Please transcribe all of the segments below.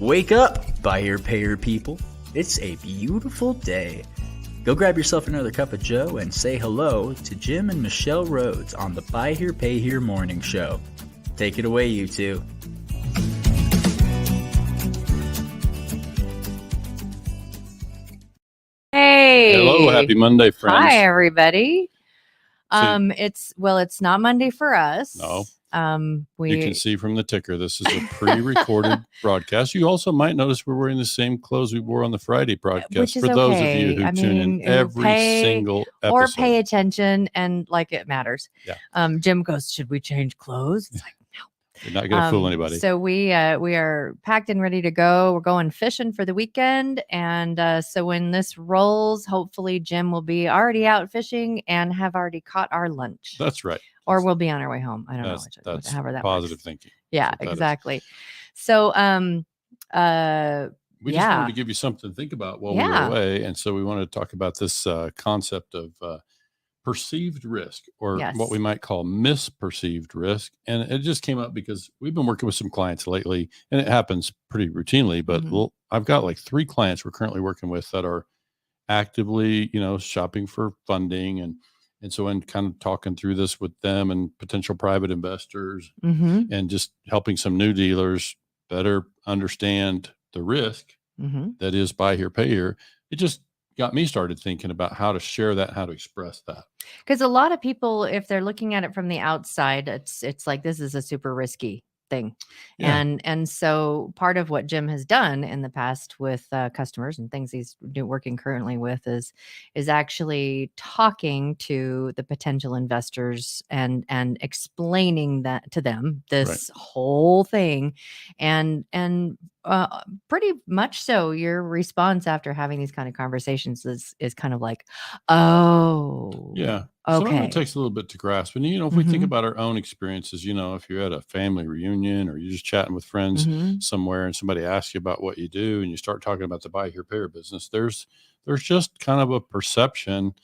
Wake up, buy here, pay here people. It's a beautiful day. Go grab yourself another cup of joe and say hello to Jim and Michelle Rhoads on the Buy Here, Pay Here Morning Show. Take it away, you two. Hey. Hello, happy Monday, friends. Hi, everybody. It's not Monday for us. No. You can see from the ticker, this is a pre-recorded broadcast. You also might notice we're wearing the same clothes we wore on the Friday broadcast. For those of you who tune in every single episode. Or pay attention and like it matters. Yeah. Jim goes, should we change clothes? It's like, no. You're not going to fool anybody. So we are packed and ready to go. We're going fishing for the weekend. And so when this rolls, hopefully Jim will be already out fishing and have already caught our lunch. That's right. Or we'll be on our way home. I don't know. That's however that positive works. thinking. Yeah, exactly. So, we just wanted to give you something to think about while we were away. And so we wanted to talk about this concept of perceived risk, or what we might call misperceived risk. And it just came up because we've been working with some clients lately, and it happens pretty routinely, but I've got like 3 clients we're currently working with that are actively, shopping for funding. And so in kind of talking through this with them and potential private investors and just helping some new dealers better understand the risk that is buy here, pay here, it just got me started thinking about how to share that, how to express that. Because a lot of people, if they're looking at it from the outside, it's like, this is a super risky thing. Yeah. And so part of what Jim has done in the past with customers and things he's working currently with is actually talking to the potential investors and explaining that to them, this whole thing. And pretty much so your response after having these kind of conversations is kind of like, oh, yeah. Okay. Some of it takes a little bit to grasp. And, if we think about our own experiences, if you're at a family reunion or you're just chatting with friends somewhere and somebody asks you about what you do and you start talking about the buy here, pay here business, there's just kind of a perception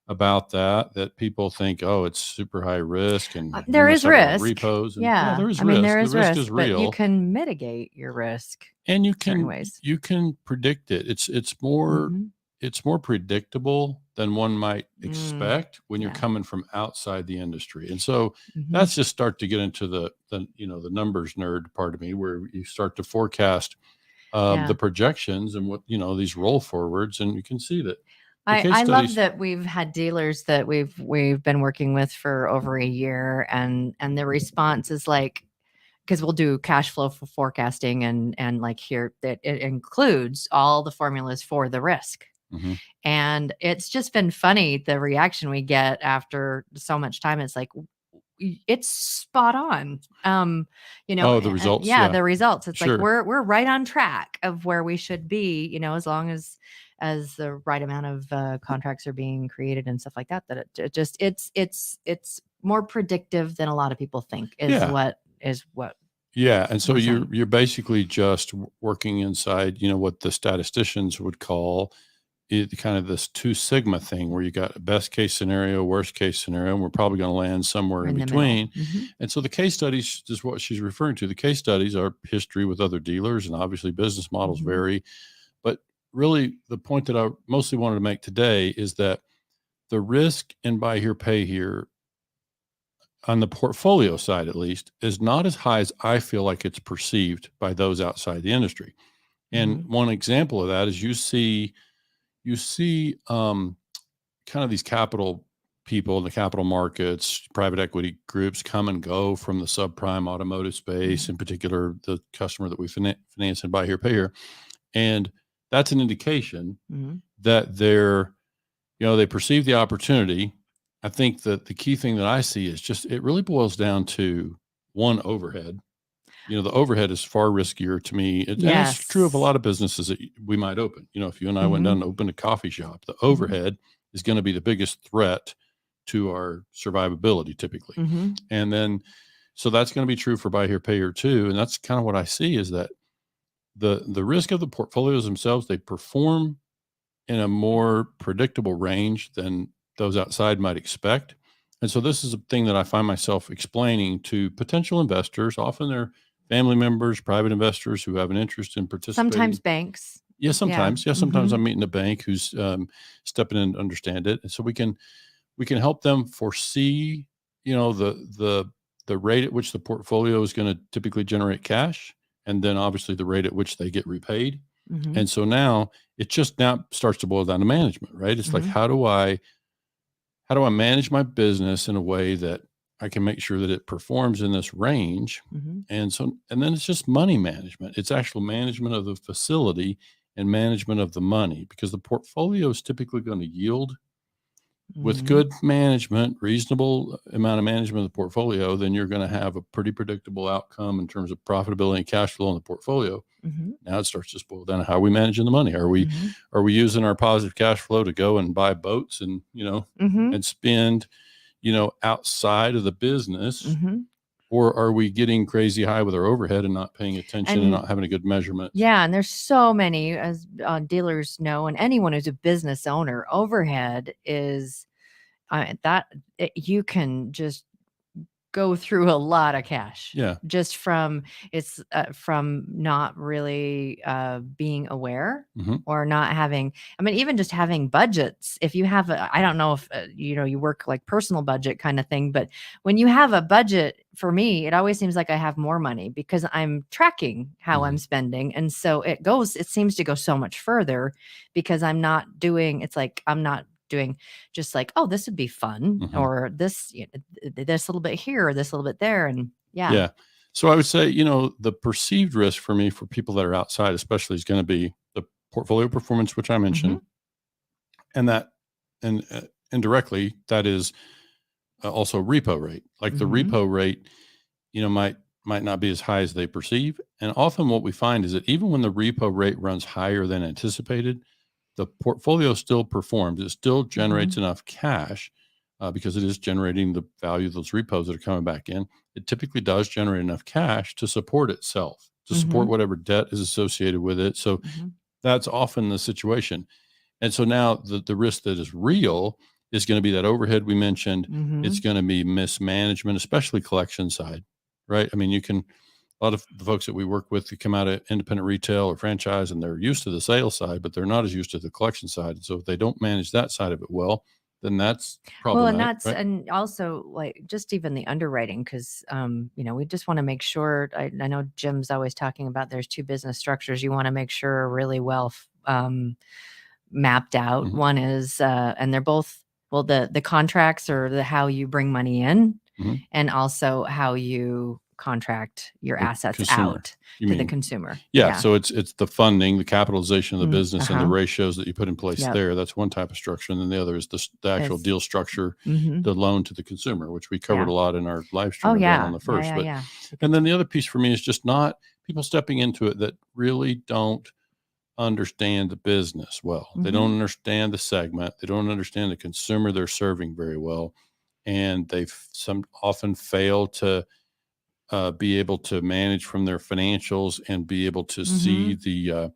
about that people think, oh, it's super high risk and there is risk. Repos. And, yeah. There is risk. There is the risk risk is real. But you can mitigate your risk. And you can predict it. It's more it's more predictable than one might expect when you're coming from outside the industry. And so that's just start to get into the numbers nerd part of me, where you start to forecast the projections and what, these roll forwards, and you can see that. I love that we've had dealers that we've been working with for over a year, and the response is like, because we'll do cash flow for forecasting and like here that it includes all the formulas for the risk. And it's just been funny, the reaction we get after so much time. It's like, it's spot on. The results. The results. It's like we're right on track of where we should be, as long as the right amount of contracts are being created and stuff like that. That it's more predictive than a lot of people think is what. Yeah. And so you're basically just working inside, what the statisticians would call kind of this 2 sigma thing, where you got a best case scenario, worst case scenario, and we're probably going to land somewhere in between. And so the case studies is what she's referring to. The case studies are history with other dealers, and obviously business models vary. But really the point that I mostly wanted to make today is that the risk in buy here, pay here, on the portfolio side at least, is not as high as I feel like it's perceived by those outside the industry. And one example of that is you see kind of these capital people in the capital markets, private equity groups come and go from the subprime automotive space, in particular, the customer that we finance and buy here, pay here. And that's an indication that they perceive the opportunity. I think that the key thing that I see is just, it really boils down to one, overhead. The overhead is far riskier to me. And it's true of a lot of businesses that we might open. If you and I went down and opened a coffee shop, the overhead is going to be the biggest threat to our survivability typically. And then, so that's going to be true for buy here, pay here too. And that's kind of what I see, is that the risk of the portfolios themselves, they perform in a more predictable range than those outside might expect. And so this is a thing that I find myself explaining to potential investors. Often they're family members, private investors who have an interest in participating. Sometimes banks. Yeah, sometimes. Yeah, sometimes I'm meeting a bank who's stepping in to understand it, and so we can help them foresee, the rate at which the portfolio is going to typically generate cash, and then obviously the rate at which they get repaid. And so now it just now starts to boil down to management, right? It's like, how do I manage my business in a way that I can make sure that it performs in this range? And then it's just money management. It's actual management of the facility and management of the money, because the portfolio is typically going to yield with good management, reasonable amount of management of the portfolio. Then you're going to have a pretty predictable outcome in terms of profitability and cash flow in the portfolio. Now it starts to boil down to how are we managing the money? Are we using our positive cash flow to go and buy boats and, and spend, outside of the business? Or are we getting crazy high with our overhead and not paying attention and not having a good measurement? Yeah. And there's so many, as dealers know, and anyone who's a business owner, overhead is you can just go through a lot of cash. Yeah. Just from not really being aware or not having, even just having budgets. If you have I don't know if, you work like personal budget kind of thing, but when you have a budget, for me, it always seems like I have more money because I'm tracking how I'm spending. And so it seems to go so much further because I'm not doing just like, oh, this would be fun, or this little bit here, or this little bit there. And yeah. So I would say, the perceived risk for me, for people that are outside, especially, is going to be the portfolio performance, which I mentioned. And indirectly, that is also repo rate. Like the repo rate, might not be as high as they perceive. And often what we find is that even when the repo rate runs higher than anticipated, the portfolio still performs. It still generates enough cash because it is generating the value of those repos that are coming back in. It typically does generate enough cash to support itself, to support whatever debt is associated with it. So that's often the situation. And so now the risk that is real is going to be that overhead we mentioned. It's going to be mismanagement, especially collection side, right? A lot of the folks that we work with, they come out of independent retail or franchise, and they're used to the sales side, but they're not as used to the collection side. And so if they don't manage that side of it well, then that's problematic. Well, and right? and also like just even the underwriting, because we just want to make sure. I know Jim's always talking about there's two business structures you want to make sure are really well mapped out. One is, and they're both, well, the contracts or the how you bring money in, and also how you contract your assets out to the consumer. Yeah. So it's the funding, the capitalization of the business, and the ratios that you put in place there. That's one type of structure. And then the other is the actual deal structure, the loan to the consumer, which we covered a lot in our live stream on the first. And then the other piece for me is just not people stepping into it that really don't understand the business well. They don't understand the segment. They don't understand the consumer they're serving very well. And they often fail to be able to manage from their financials and be able to see the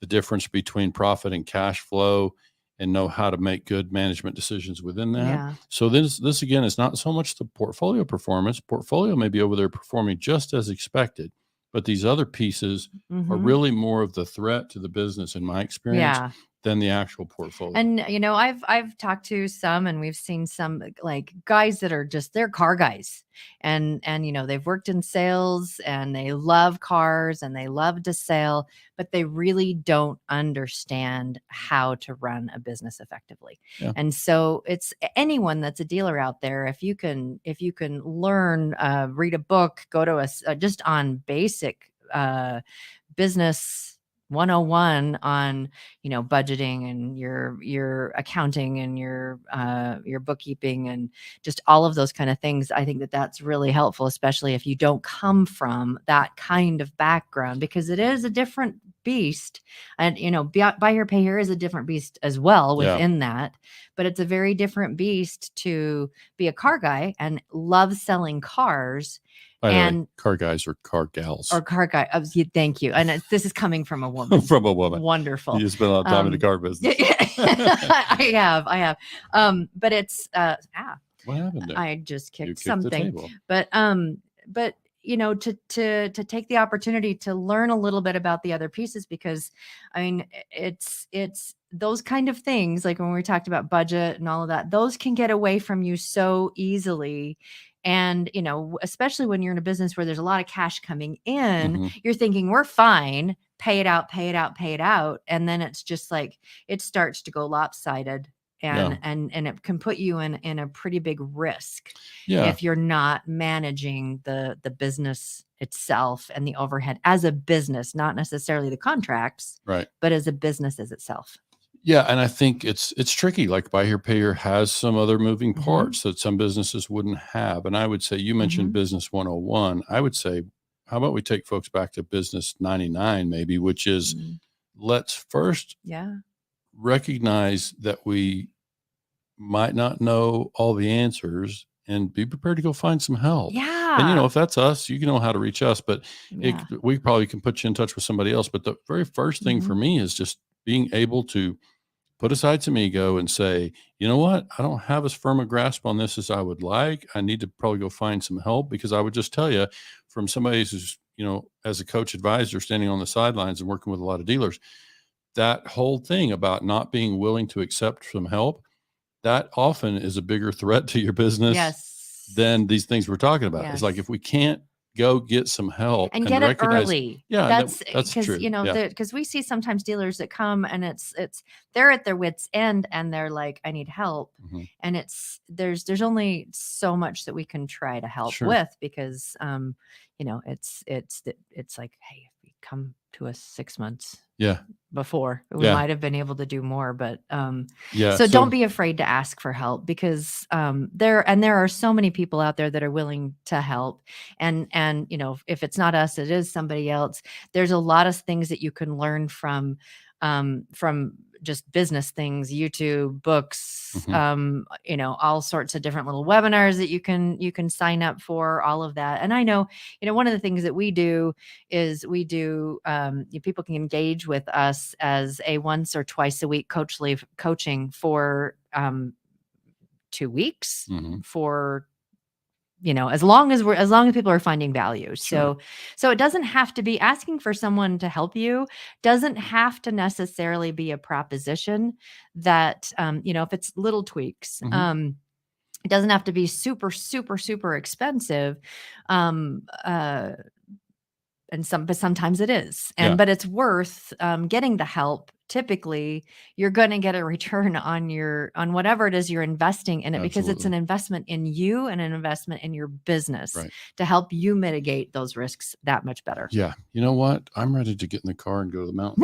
difference between profit and cash flow, and know how to make good management decisions within that. Yeah. So this again is not so much the portfolio performance. Portfolio may be over there performing just as expected, but these other pieces are really more of the threat to the business, in my experience, than the actual portfolio. And I've talked to some, and we've seen some like guys that are just, they're car guys, and they've worked in sales and they love cars and they love to sell, but they really don't understand how to run a business effectively. And so it's anyone that's a dealer out there, if you can learn, read a book, go to just on basic business 101 on budgeting and your accounting and your bookkeeping and just all of those kind of things. I think that's really helpful, especially if you don't come from that kind of background, because it is a different beast. And buy here, pay here is a different beast as well within that, but it's a very different beast to be a car guy and love selling cars. By the way, car guys or car gals. Or car guy. Thank you. And this is coming from a woman. From a woman. Wonderful. You spend a lot of time in the car business. I have. But it's what happened there? I just kicked something. But to take the opportunity to learn a little bit about the other pieces, because I mean, it's those kind of things, like when we talked about budget and all of that, those can get away from you so easily. And, especially when you're in a business where there's a lot of cash coming in, you're thinking we're fine, pay it out, pay it out, pay it out. And then it's just like, it starts to go lopsided. And it can put you in a pretty big risk if you're not managing the business itself and the overhead as a business, not necessarily the contracts, right, but as a business as itself. Yeah, and I think it's tricky. Like Buy Here Pay Here has some other moving parts that some businesses wouldn't have. And I would say, you mentioned Business 101. I would say, how about we take folks back to Business 99 maybe, which is let's first recognize that we might not know all the answers and be prepared to go find some help. Yeah. And, if that's us, you know how to reach us, but we probably can put you in touch with somebody else. But the very first thing for me is just being able to put aside some ego and say, you know what, I don't have as firm a grasp on this as I would like. I need to probably go find some help, because I would just tell you, from somebody who's, as a coach advisor standing on the sidelines and working with a lot of dealers, that whole thing about not being willing to accept some help, that often is a bigger threat to your business than these things we're talking about. It's like, if we can't go get some help and get it early. Yeah, that's because true. Because we see sometimes dealers that come and it's they're at their wits' end and they're like, I need help, and there's only so much that we can try to help with, because it's like, hey, if you come to us 6 months before, we might have been able to do more, but so don't be afraid to ask for help, because there are so many people out there that are willing to help, and if it's not us, it is somebody else. There's a lot of things that you can learn from just business things, YouTube, books, all sorts of different little webinars that you can sign up for, all of that. And I know, one of the things that we do is people can engage with us as a once or twice a week coaching for 2 weeks for as long as people are finding value. So it doesn't have to be asking for someone to help you, doesn't have to necessarily be a proposition that, if it's little tweaks, it doesn't have to be super, super, super expensive. But sometimes it is. But it's worth getting the help. Typically, you're going to get a return on whatever it is you're investing in it, because it's an investment in you and an investment in your business to help you mitigate those risks that much better. Yeah. You know what? I'm ready to get in the car and go to the mountain.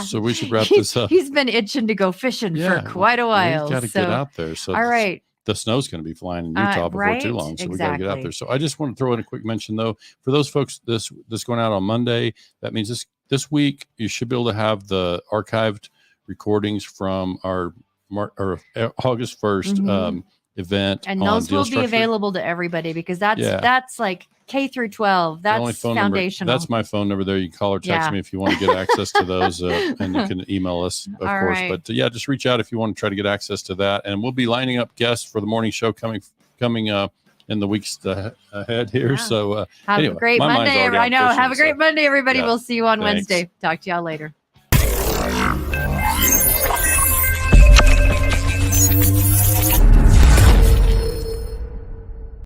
So we should wrap this up. He's been itching to go fishing for quite a while. We've got to get out there. So all right. The snow's going to be flying in Utah before too long. So we got to get out there. So I just want to throw in a quick mention, though, for those folks, this going out on Monday, that means this week you should be able to have the archived recordings from our August 1st event. And those will be available to everybody, because that's like K through 12. That's foundational. That's my phone number there. You can call or text me if you want to get access to those, and you can email us, of course. Right. But just reach out if you want to try to get access to that. And we'll be lining up guests for the morning show coming in the weeks ahead here. So have a great Monday. I know. Have a great Monday, everybody. We'll see you on Wednesday. Talk to y'all later.